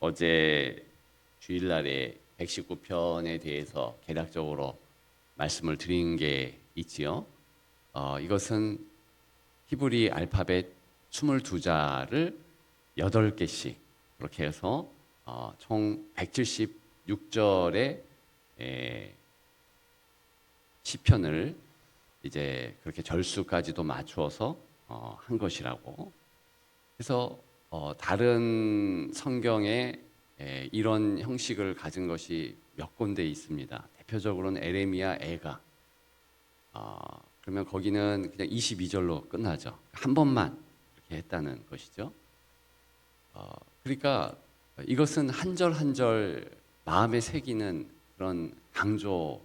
어제 주일날에 119편에 대해서 개략적으로 말씀을 드린 게 있지요. 이것은 히브리 알파벳 22자를 8개씩 그렇게 해서 총 176절의 시편을 이제 그렇게 절수까지도 맞추어서 한 것이라고. 그래서 다른 성경에 이런 형식을 가진 것이 몇 군데 있습니다. 대표적으로는 에레미야, 애가. 그러면 거기는 그냥 22절로 끝나죠. 한 번만 이렇게 했다는 것이죠. 그러니까 이것은 한 절 한 절 마음에 새기는 그런 강조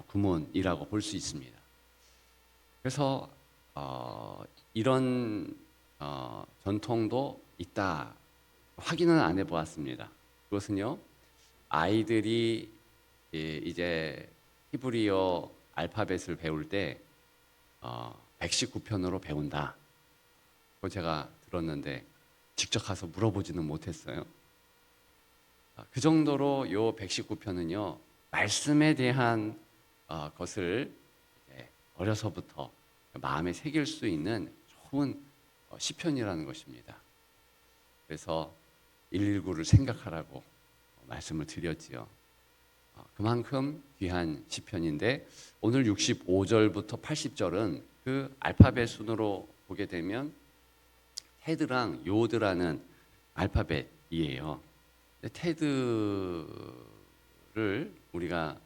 구문이라고 볼 수 있습니다. 그래서 이런 전통도 있다. 확인은 안 해보았습니다. 그것은요, 아이들이 이제 히브리어 알파벳을 배울 때 119편으로 배운다. 그거 제가 들었는데 직접 가서 물어보지는 못했어요. 그 정도로 요 119편은요, 말씀에 대한 것을 어려서부터 마음에 새길 수 있는 좋은 시편이라는 것입니다. 그래서 119를 생각하라고 말씀을 드렸지요. 그만큼 귀한 시편인데 오늘 65절부터 80절은 그 알파벳 순으로 보게 되면 테드랑 요드라는 알파벳이에요. 테드를 우리가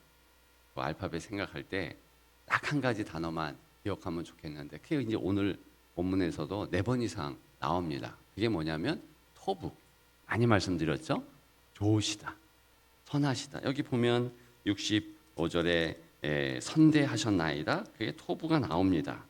그 알파벳 생각할 때 딱 한 가지 단어만 기억하면 좋겠는데 그게 이제 오늘 본문에서도 4번 이상 나옵니다. 그게 뭐냐면 토부, 많이 말씀드렸죠? 좋으시다, 선하시다. 여기 보면 65절에 선대하셨나이다. 그게 토부가 나옵니다.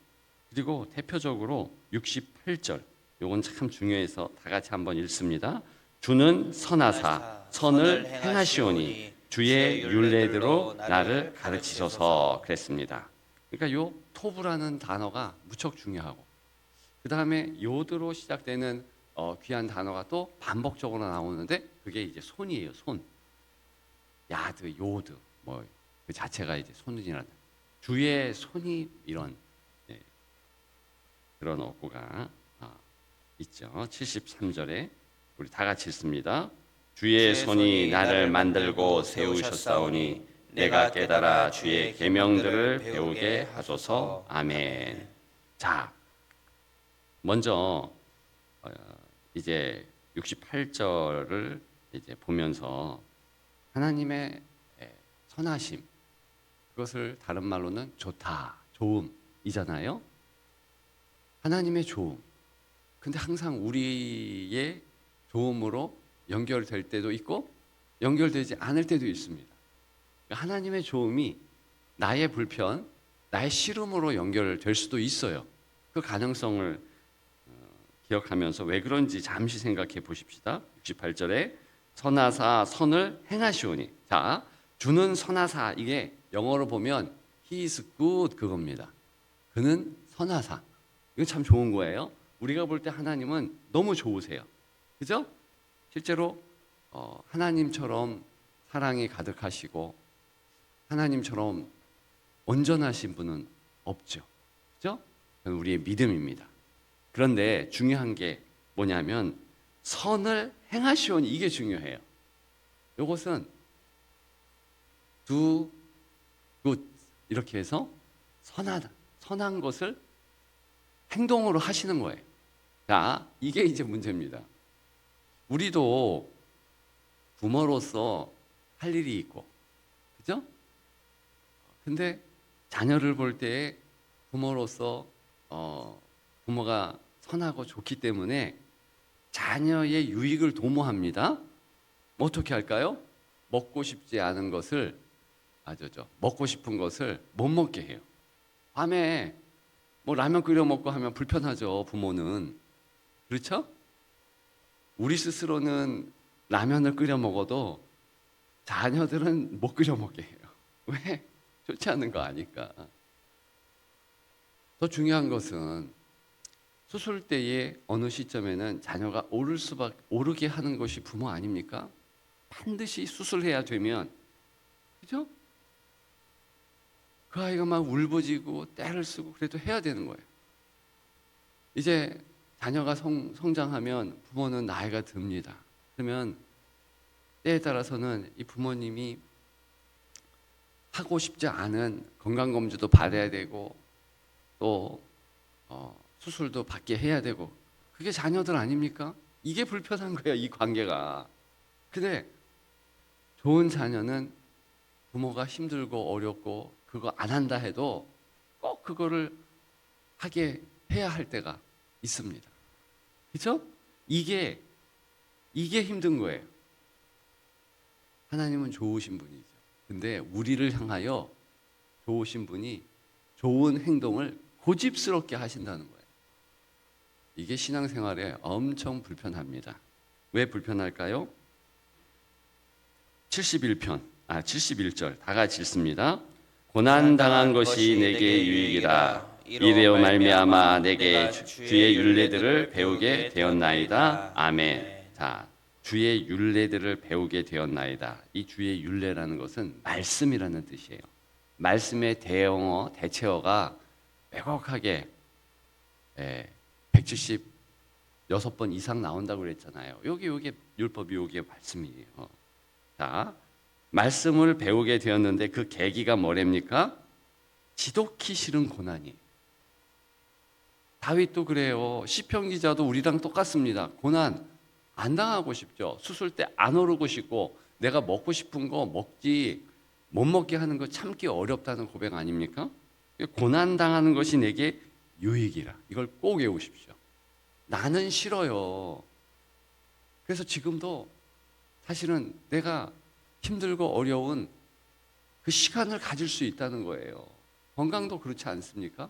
그리고 대표적으로 68절, 요건 참 중요해서 다 같이 한번 읽습니다. 주는 선하사 선을 행하시오니 주의 율례대로 나를 가르치소서 그랬습니다. 그러니까 요 토부라는 단어가 무척 중요하고 그 다음에 요드로 시작되는 귀한 단어가 또 반복적으로 나오는데 그게 이제 손이에요. 손. 야드, 요드 뭐 그 자체가 이제 손이라는 주의 손이 이런 그런 어구가 있죠. 73절에 우리 다 같이 읽습니다. 주의 손이 나를 만들고 세우셨사오니 내가 깨달아 주의 계명들을 배우게 하소서. 아멘. 자, 먼저 이제 68절을 이제 보면서 하나님의 선하심, 그것을 다른 말로는 좋다, 좋음이잖아요. 하나님의 좋음. 근데 항상 우리의 좋음으로 연결될 때도 있고 연결되지 않을 때도 있습니다. 하나님의 좋음이 나의 불편, 나의 싫음으로 연결될 수도 있어요. 그 가능성을 기억하면서 왜 그런지 잠시 생각해 보십시다. 68절에 선하사 선을 행하시오니. 자, 주는 선하사, 이게 영어로 보면 He is good 그겁니다. 그는 선하사. 이거 참 좋은 거예요. 우리가 볼 때 하나님은 너무 좋으세요. 그죠? 실제로 하나님처럼 사랑이 가득하시고 하나님처럼 온전하신 분은 없죠. 그죠? 그건 우리의 믿음입니다. 그런데 중요한 게 뭐냐면 선을 행하시오니, 이게 중요해요. 이것은 do good 이렇게 해서 선한 것을 행동으로 하시는 거예요. 자, 이게 이제 문제입니다. 우리도 부모로서 할 일이 있고, 그죠? 근데 자녀를 볼 때 부모로서 부모가 선하고 좋기 때문에 자녀의 유익을 도모합니다. 어떻게 할까요? 먹고 싶지 않은 것을 먹고 싶은 것을 못 먹게 해요. 밤에 뭐 라면 끓여 먹고 하면 불편하죠, 부모는. 그렇죠? 우리 스스로는 라면을 끓여 먹어도 자녀들은 못 끓여 먹게 해요. 왜? 좋지 않은 거 아니까. 더 중요한 것은 수술 때에 어느 시점에는 자녀가 오르게 하는 것이 부모 아닙니까? 반드시 수술해야 되면, 그죠? 그 아이가 막 울부짖고 떼를 쓰고 그래도 해야 되는 거예요. 이제 자녀가 성장하면 부모는 나이가 듭니다. 그러면 때에 따라서는 이 부모님이 하고 싶지 않은 건강검진도 받아야 되고 또 수술도 받게 해야 되고, 그게 자녀들 아닙니까? 이게 불편한 거예요, 이 관계가. 근데 좋은 자녀는 부모가 힘들고 어렵고 그거 안 한다 해도 꼭 그거를 하게 해야 할 때가 있습니다. 그렇죠? 이게 힘든 거예요. 하나님은 좋으신 분이죠. 근데 우리를 향하여 좋으신 분이 좋은 행동을 고집스럽게 하신다는 거예요. 이게 신앙생활에 엄청 불편합니다. 왜 불편할까요? 71절 다 같이 읽습니다. 고난 당한 것이 내게 유익이라. 이래요 말미암아 내게 주의 율례들을 배우게 되었나이다. 아멘. 자, 주의 율례들을 배우게 되었나이다. 이 주의 율례라는 것은 말씀이라는 뜻이에요. 말씀의 대체어가 빼곡하게 176번 이상 나온다고 그랬잖아요. 요게 율법이 요게 말씀이에요. 자, 말씀을 배우게 되었는데 그 계기가 뭐랍니까? 지독히 싫은 고난이. 다윗도 그래요. 시편 기자도 우리랑 똑같습니다. 고난 안 당하고 싶죠. 수술 때 안 오르고 싶고 내가 먹고 싶은 거 먹지 못 먹게 하는 거 참기 어렵다는 고백 아닙니까? 고난 당하는 것이 내게 유익이라. 이걸 꼭 외우십시오. 나는 싫어요. 그래서 지금도 사실은 내가 힘들고 어려운 그 시간을 가질 수 있다는 거예요. 건강도 그렇지 않습니까?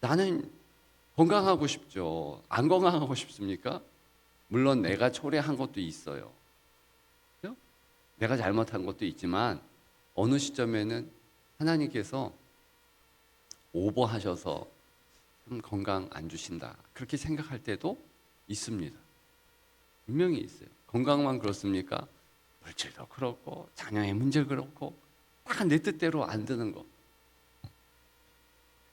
나는 건강하고 싶죠. 안 건강하고 싶습니까? 물론 내가 초래한 것도 있어요. 그렇죠? 내가 잘못한 것도 있지만 어느 시점에는 하나님께서 오버하셔서 참 건강 안 주신다. 그렇게 생각할 때도 있습니다. 분명히 있어요. 건강만 그렇습니까? 물질도 그렇고 자녀의 문제 그렇고 다 내 뜻대로 안 되는 거.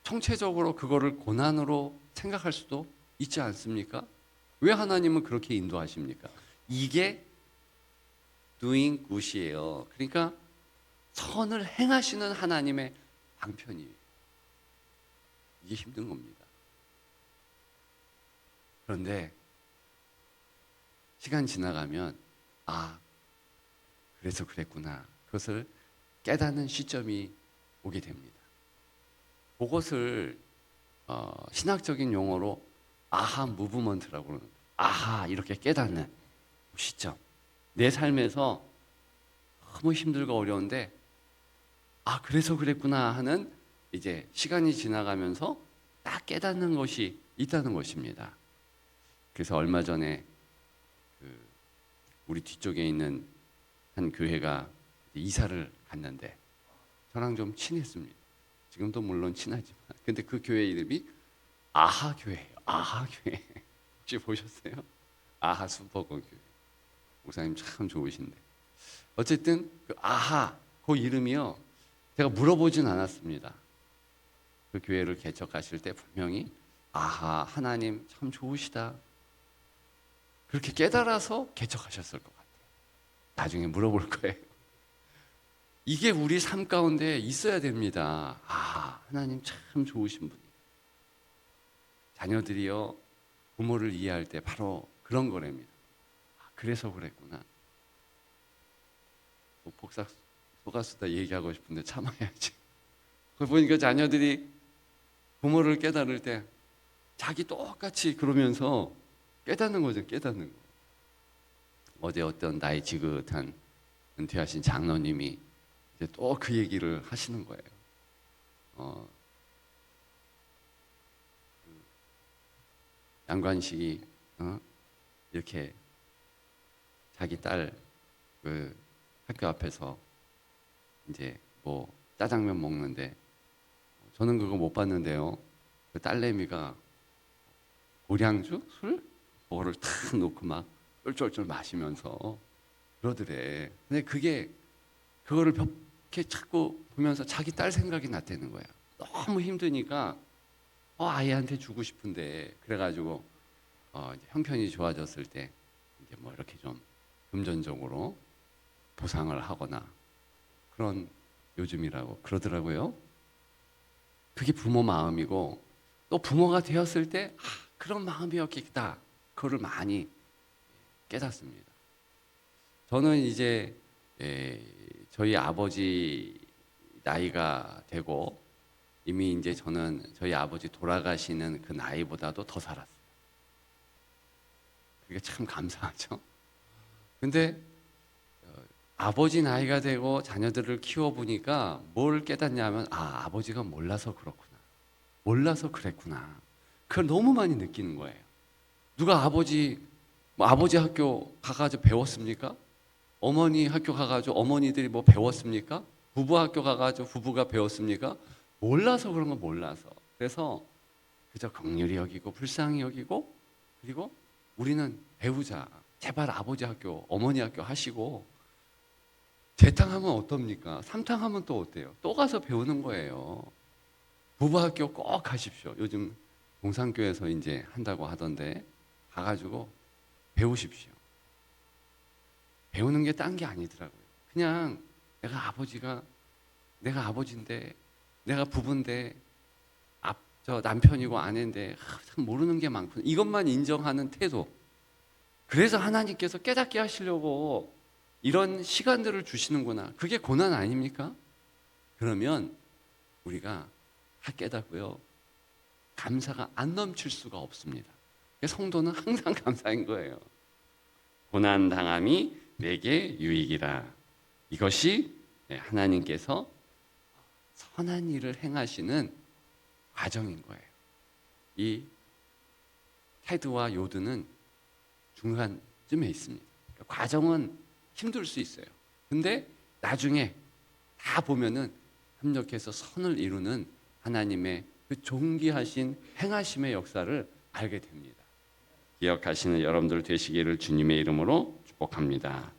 총체적으로 그거를 고난으로 생각할 수도 있지 않습니까? 왜 하나님은 그렇게 인도하십니까? 이게 doing good이에요. 그러니까 선을 행하시는 하나님의 방편이에요. 이게 힘든 겁니다. 그런데 시간 지나가면 그래서 그랬구나. 그것을 깨닫는 시점이 오게 됩니다. 그것을 신학적인 용어로 아하 무브먼트라고 그러는, 아하 이렇게 깨닫는 시점. 내 삶에서 너무 힘들고 어려운데 그래서 그랬구나 하는 이제 시간이 지나가면서 딱 깨닫는 것이 있다는 것입니다. 그래서 얼마 전에 우리 뒤쪽에 있는 한 교회가 이사를 갔는데 저랑 좀 친했습니다. 지금도 물론 친하지만, 근데 그 교회 이름이 아하 교회예요. 아하 교회. 혹시 보셨어요? 아하 슈퍼건 교회. 목사님 참 좋으신데. 어쨌든 그 아하 그 이름이요. 제가 물어보진 않았습니다. 그 교회를 개척하실 때 분명히 아하 하나님 참 좋으시다. 그렇게 깨달아서 개척하셨을 것 같아요. 나중에 물어볼 거예요. 이게 우리 삶 가운데 있어야 됩니다. 하나님 참 좋으신 분이에요. 자녀들이요 부모를 이해할 때 바로 그런 거랍니다. 그래서 그랬구나. 복사 속았수다 얘기하고 싶은데 참아야지. 보니까 자녀들이 부모를 깨달을 때 자기 똑같이 그러면서 깨닫는 거죠. 깨닫는 거. 어제 어떤 나이 지긋한 은퇴하신 장로님이 이제 또 그 얘기를 하시는 거예요. 양관식이 이렇게 자기 딸 그 학교 앞에서 이제 뭐 짜장면 먹는데 저는 그거 못 봤는데요. 그 딸내미가 고량주 술 그거를 탁 놓고 막 쫄쫄쫄 마시면서 그러더래. 근데 그거를 이렇게 자꾸 보면서 자기 딸 생각이 났다는 거야. 너무 힘드니까 아이한테 주고 싶은데 그래가지고 이제 형편이 좋아졌을 때 이제 뭐 이렇게 좀 금전적으로 보상을 하거나 그런 요즘이라고 그러더라고요. 그게 부모 마음이고 또 부모가 되었을 때 그런 마음이었겠다. 그거를 많이 깨닫습니다. 저는 이제 저희 아버지 나이가 되고 이미 이제 저는 저희 아버지 돌아가시는 그 나이보다도 더 살았어요. 그게 참 감사하죠. 근데 아버지 나이가 되고 자녀들을 키워보니까 뭘 깨닫냐면 아버지가 몰라서 그렇구나. 몰라서 그랬구나. 그걸 너무 많이 느끼는 거예요. 누가 아버지 학교 가가지고 배웠습니까? 어머니 학교 가가지고 어머니들이 뭐 배웠습니까? 부부 학교 가가지고 부부가 배웠습니까? 몰라서 그런 거 몰라서. 그래서 그저 긍휼히 여기고 불쌍히 여기고 그리고 우리는 배우자. 제발 아버지 학교, 어머니 학교 하시고 재탕하면 어떻습니까? 삼탕하면 또 어때요? 또 가서 배우는 거예요. 부부 학교 꼭 가십시오. 요즘 동산교에서 이제 한다고 하던데 가가지고 배우십시오. 배우는 게 딴 게 아니더라고요. 그냥 내가 아버지인데 내가 부부인데 저 남편이고 아내인데 참 모르는 게 많구나. 이것만 인정하는 태도. 그래서 하나님께서 깨닫게 하시려고 이런 시간들을 주시는구나. 그게 고난 아닙니까? 그러면 우리가 다 깨닫고요. 감사가 안 넘칠 수가 없습니다. 성도는 항상 감사인 거예요. 고난 당함이 내게 유익이라. 이것이 하나님께서 선한 일을 행하시는 과정인 거예요. 이 테드와 요드는 중간쯤에 있습니다. 과정은 힘들 수 있어요. 근데 나중에 다 보면은 협력해서 선을 이루는 하나님의 그 존귀하신 행하심의 역사를 알게 됩니다. 기억하시는 여러분들 되시기를 주님의 이름으로 축복합니다.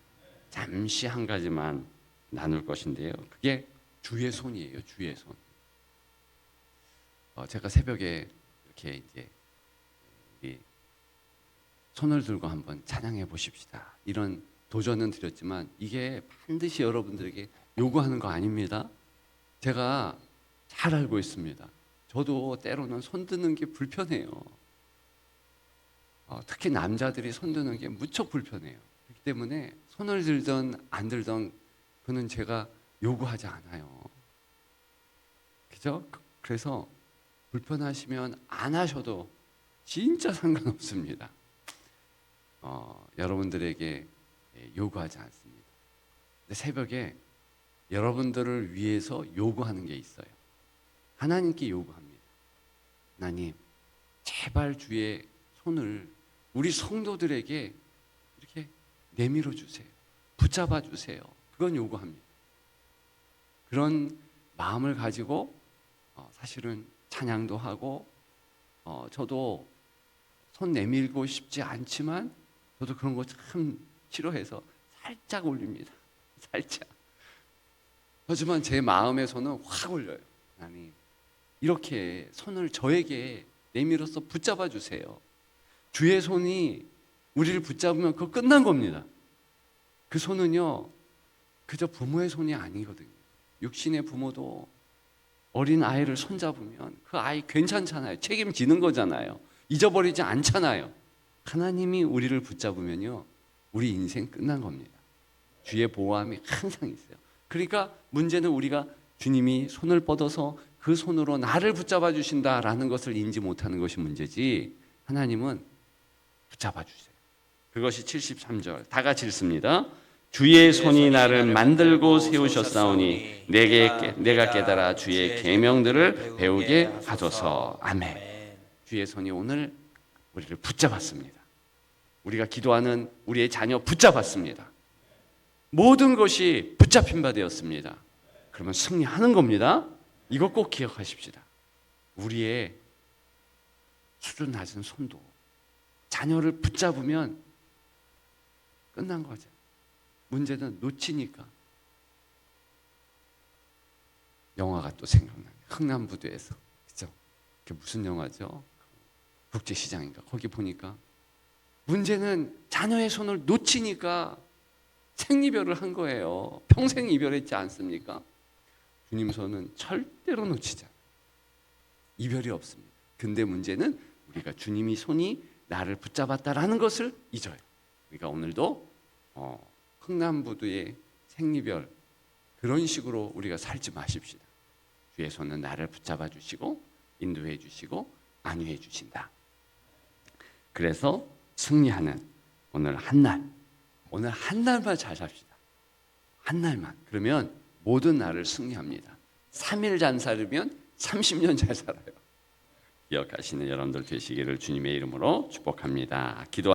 잠시 한 가지만 나눌 것인데요. 그게 주의 손이에요. 주의 손. 제가 새벽에 이렇게 이제 우리 손을 들고 한번 찬양해 보십시다. 이런 도전은 드렸지만 이게 반드시 여러분들에게 요구하는 거 아닙니다. 제가 잘 알고 있습니다. 저도 때로는 손 드는 게 불편해요. 특히 남자들이 손 드는 게 무척 불편해요. 그렇기 때문에 손을 들던 안 들던 그는 제가 요구하지 않아요. 그죠? 그래서 불편하시면 안 하셔도 진짜 상관없습니다. 여러분들에게 요구하지 않습니다. 근데 새벽에 여러분들을 위해서 요구하는 게 있어요. 하나님께 요구합니다. 하나님, 제발 주의 손을 우리 성도들에게 이렇게 내밀어 주세요. 붙잡아 주세요. 그건 요구합니다. 그런 마음을 가지고 사실은 찬양도 하고 저도 손 내밀고 싶지 않지만 저도 그런 거 참 싫어해서 살짝 올립니다. 살짝. 하지만 제 마음의 손은 확 올려요. 하나님, 이렇게 손을 저에게 내밀어서 붙잡아 주세요. 주의 손이 우리를 붙잡으면 그거 끝난 겁니다. 그 손은요, 그저 부모의 손이 아니거든요. 육신의 부모도 어린 아이를 손잡으면 그 아이 괜찮잖아요. 책임지는 거잖아요. 잊어버리지 않잖아요. 하나님이 우리를 붙잡으면요, 우리 인생 끝난 겁니다. 주의 보호함이 항상 있어요. 그러니까 문제는 우리가 주님이 손을 뻗어서 그 손으로 나를 붙잡아 주신다라는 것을 인지 못하는 것이 문제지, 하나님은 붙잡아 주세요. 그것이 73절 다 같이 읽습니다. 주의 손이 나를 만들고 세우셨사오니 내가 깨달아 주의 계명들을 배우게 하소서. 아멘. 주의 손이 오늘 우리를 붙잡았습니다. 우리가 기도하는 우리의 자녀 붙잡았습니다. 모든 것이 붙잡힌 바 되었습니다. 그러면 승리하는 겁니다. 이거 꼭 기억하십시다. 우리의 수준 낮은 손도 자녀를 붙잡으면 끝난 거죠. 문제는 놓치니까. 영화가 또 생각나요. 흥남부두에서. 그죠? 그게 무슨 영화죠? 국제시장인가? 거기 보니까 문제는 자녀의 손을 놓치니까 생이별을 한 거예요. 평생 이별했지 않습니까? 주님 손은 절대로 놓치지 않아요. 이별이 없습니다. 근데 문제는 우리가 주님이 손이 나를 붙잡았다라는 것을 잊어요. 그러니까 오늘도 흥남부두의 생이별 그런 식으로 우리가 살지 마십시다. 주의 손은 나를 붙잡아 주시고 인도해 주시고 안위해 주신다. 그래서 승리하는 오늘 한 날만 잘 삽시다. 한 날만. 그러면 모든 날을 승리합니다. 3일 잘 살면 30년 잘 살아요. 기억하시는 여러분들 되시기를 주님의 이름으로 축복합니다. 기도